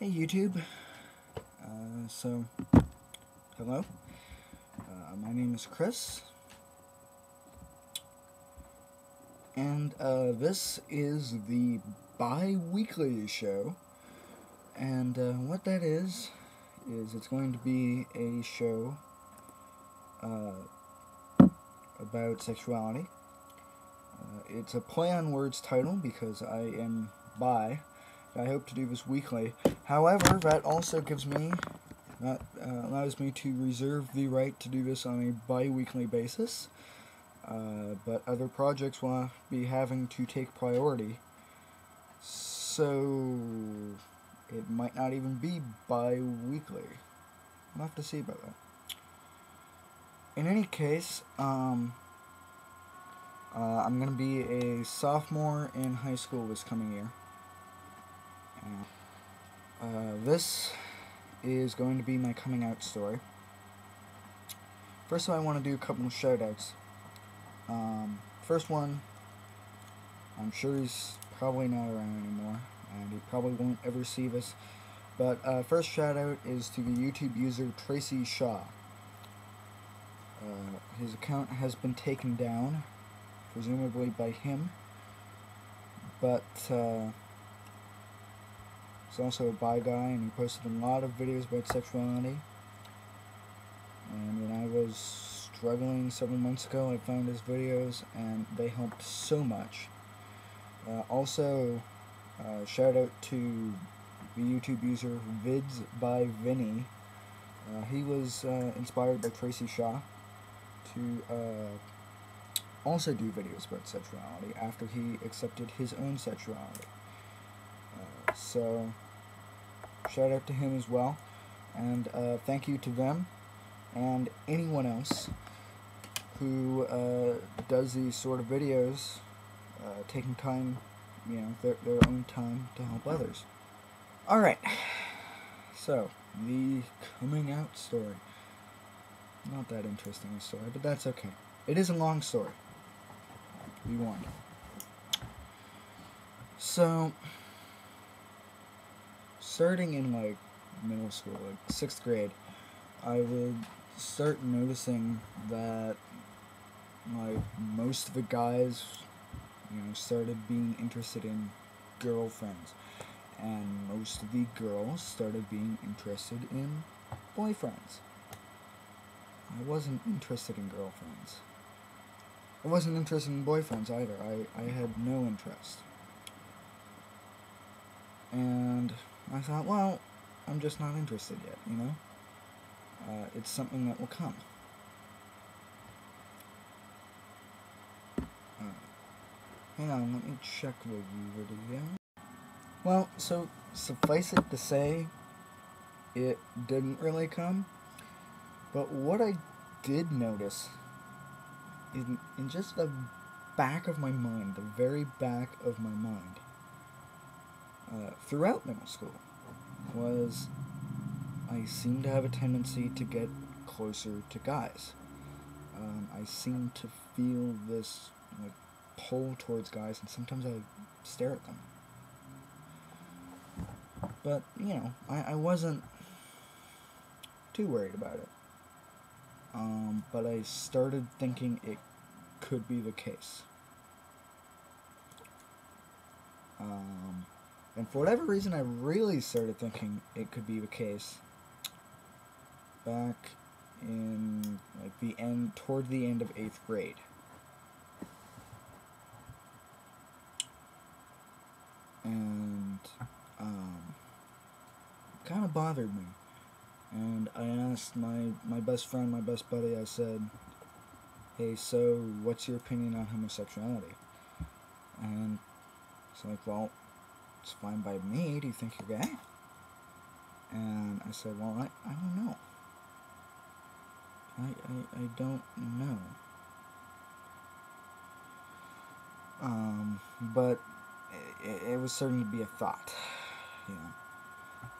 Hey YouTube. Hello. My name is Chris, and this is the Biweekly show. And what that is it's going to be a show about sexuality. It's a play on words title because I am bi. I hope to do this weekly. However, that also allows me to reserve the right to do this on a bi-weekly basis. But other projects will be having to take priority. So it might not even be bi-weekly. We'll have to see about that. In any case, I'm going to be a sophomore in high school this coming year. This is going to be my coming out story. First of all, I want to do a couple of shout-outs. First one, I'm sure he's probably not around anymore, and he probably won't ever see this, but first shout-out is to the YouTube user Tracy Shaw. His account has been taken down, presumably by him, but he's also a bi guy, and he posted a lot of videos about sexuality. And when I was struggling several months ago, I found his videos, and they helped so much. Also, shout out to the YouTube user Vids by Vinny. He was inspired by Tracy Shaw to also do videos about sexuality after he accepted his own sexuality. So, shout out to him as well, and thank you to them and anyone else who does these sort of videos, taking time, their own time to help others. Alright, so, the coming out story. Not that interesting a story, but that's okay. It is a long story. Be warned. So, starting in middle school, 6th grade, I would start noticing that most of the guys, started being interested in girlfriends, and most of the girls started being interested in boyfriends. I wasn't interested in girlfriends. I wasn't interested in boyfriends either. I had no interest. And I thought, well, I'm just not interested yet, it's something that will come. Hang on, let me check the video. Well, so suffice it to say, it didn't really come. But what I did notice in just the back of my mind, the very back of my mind, throughout middle school, was I seemed to have a tendency to get closer to guys. I seemed to feel this pull towards guys, and sometimes I would stare at them. But, I wasn't too worried about it. But I started thinking it could be the case. And for whatever reason, I really started thinking it could be the case back in toward the end of 8th grade. And it kind of bothered me. And I asked my best friend, my best buddy, I said, hey, so what's your opinion on homosexuality? And he's like, well, it's fine by me. Do you think you're gay? And I said, well, I don't know. I don't know. But it was starting to be a thought,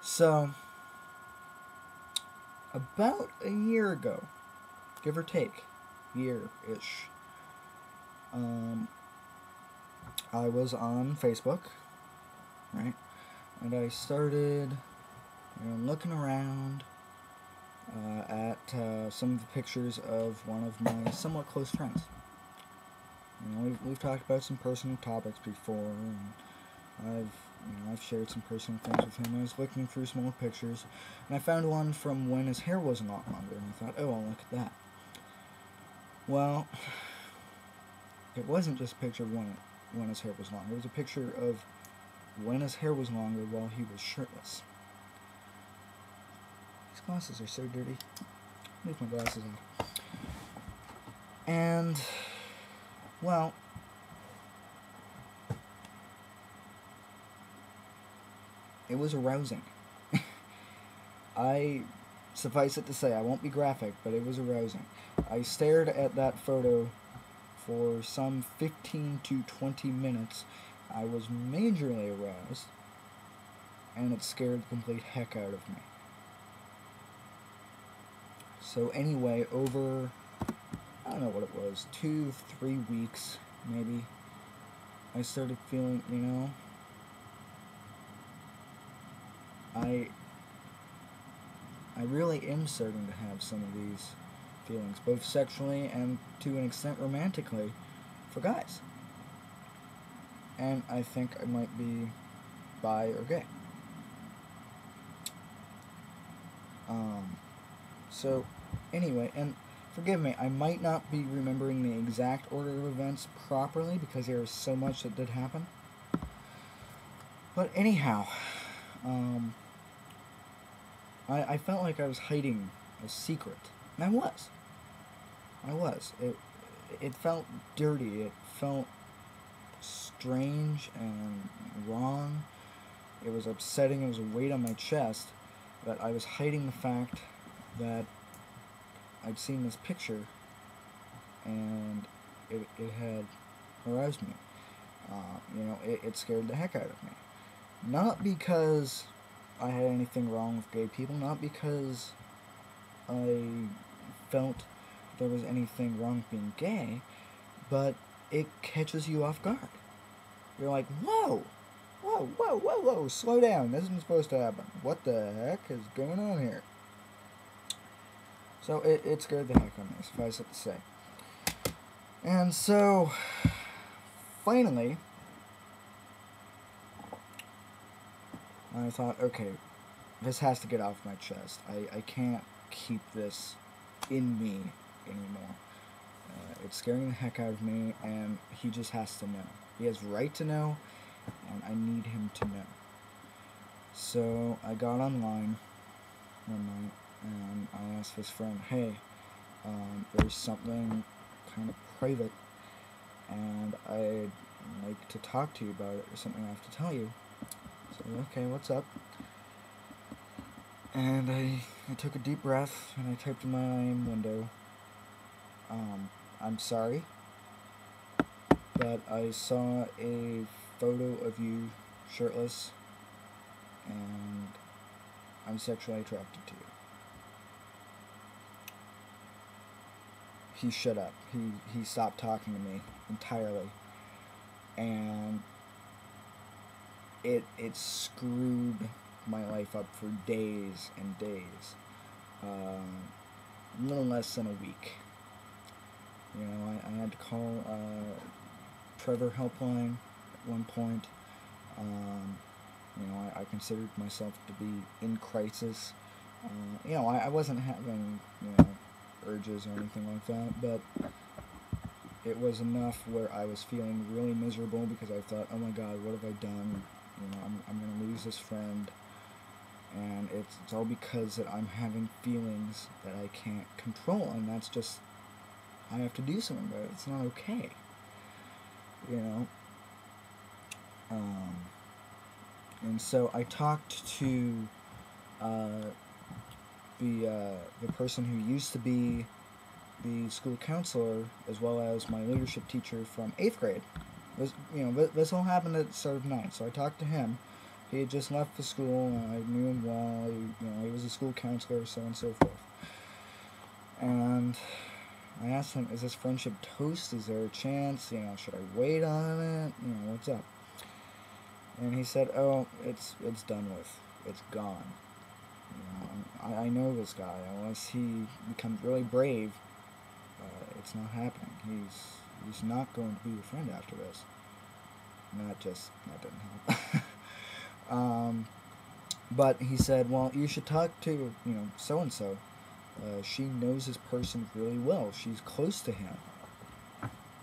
So, about a year ago, give or take, year-ish, I was on Facebook, right? And I started looking around at some of the pictures of one of my somewhat close friends. We've talked about some personal topics before, and I've shared some personal things with him. I was looking through some old pictures, and I found one from when his hair was a lot longer, and I thought, oh, I'll look at that. Well, it wasn't just a picture of when his hair was longer. It was a picture of when his hair was longer while he was shirtless. These glasses are so dirty. Leave my glasses on. And, well, it was arousing. Suffice it to say, I won't be graphic, but it was arousing. I stared at that photo for some 15 to 20 minutes. I was majorly aroused, and it scared the complete heck out of me. So anyway, over, I don't know what it was, 2-3 weeks, maybe, I started feeling, I really am starting to have some of these feelings, both sexually and to an extent romantically, for guys. And I think I might be bi or gay. So, anyway, and forgive me, I might not be remembering the exact order of events properly because there is so much that did happen. But anyhow, I felt like I was hiding a secret. And I was. It felt dirty. It felt strange and wrong. It was upsetting. It was a weight on my chest that I was hiding the fact that I'd seen this picture and it had aroused me. It scared the heck out of me. Not because I had anything wrong with gay people, not because I felt there was anything wrong with being gay, but it catches you off guard. You're like, whoa, slow down, this isn't supposed to happen. What the heck is going on here? So it scared the heck out of me, suffice it to say. And so, finally, I thought, okay, this has to get off my chest. I can't keep this in me anymore. It's scaring the heck out of me, and he just has to know. He has right to know, and I need him to know. So I got online one night, and I asked this friend, hey, there's something kind of private, and I'd like to talk to you about it, or something I have to tell you. So, okay, what's up? And I took a deep breath, and I typed in my IM window, I'm sorry, but I saw a photo of you shirtless, and I'm sexually attracted to you. He shut up. He stopped talking to me entirely, and it screwed my life up for days and days. A little less than a week. I had to call Trevor Helpline at one point. I considered myself to be in crisis. I wasn't having, urges or anything like that, but it was enough where I was feeling really miserable because I thought, oh my God, what have I done? I'm going to lose this friend, and it's all because that I'm having feelings that I can't control, and that's just, I have to do something about it. It's not okay, and so I talked to the person who used to be the school counselor, as well as my leadership teacher from 8th grade. This all happened at the start of 9th, so I talked to him. He had just left the school, and I knew him well. He was a school counselor, so on and so forth. And I asked him, is this friendship toast? Is there a chance? Should I wait on it? What's up? And he said, oh, it's done with. It's gone. I know this guy. Unless he becomes really brave, it's not happening. He's not going to be your friend after this. That didn't help. But he said, well, you should talk to, so and so. She knows this person really well. She's close to him,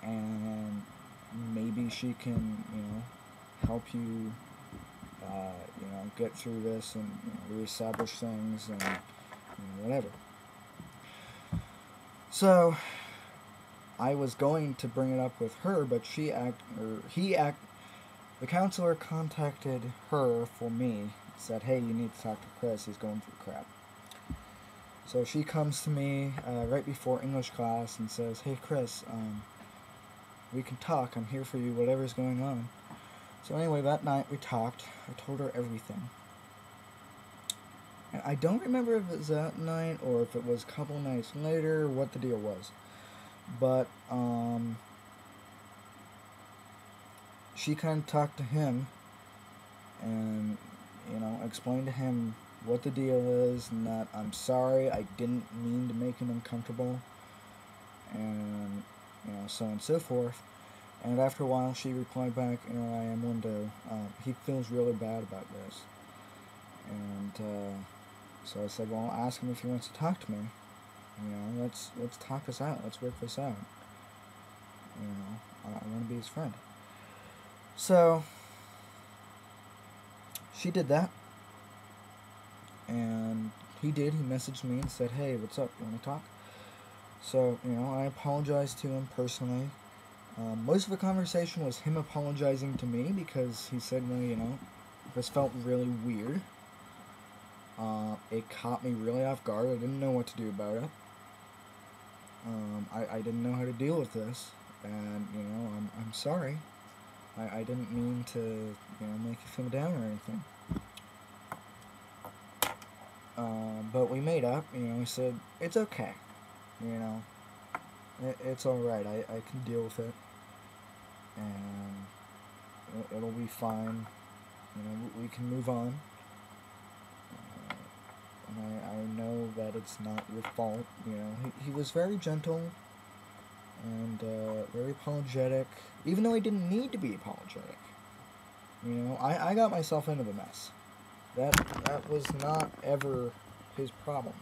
and maybe she can, help you, get through this and reestablish things and whatever. So I was going to bring it up with her, but the counselor contacted her for me. Said, hey, you need to talk to Chris. He's going through crap. So she comes to me right before English class and says, hey, Chris, we can talk. I'm here for you, whatever's going on. So anyway, that night we talked. I told her everything. And I don't remember if it was that night or if it was a couple nights later, what the deal was. But she kind of talked to him and, explained to him what the deal is and that I'm sorry, I didn't mean to make him uncomfortable, and, so on and so forth. And after a while, she replied back, I am Lindo. He feels really bad about this. And so I said, well, ask him if he wants to talk to me. Let's talk this out. Let's work this out. I want to be his friend. So she did that. And he did. He messaged me and said, hey, what's up? You want to talk? So, I apologized to him personally. Most of the conversation was him apologizing to me because he said, well, this felt really weird. It caught me really off guard. I didn't know what to do about it. I didn't know how to deal with this. And, I'm sorry. I didn't mean to, make you feel down or anything. But we made up, he said, it's okay, it's alright, I can deal with it, and it'll be fine, we can move on, and I know that it's not your fault, he was very gentle, and very apologetic, even though he didn't need to be apologetic, I got myself into the mess. That was not ever his problem.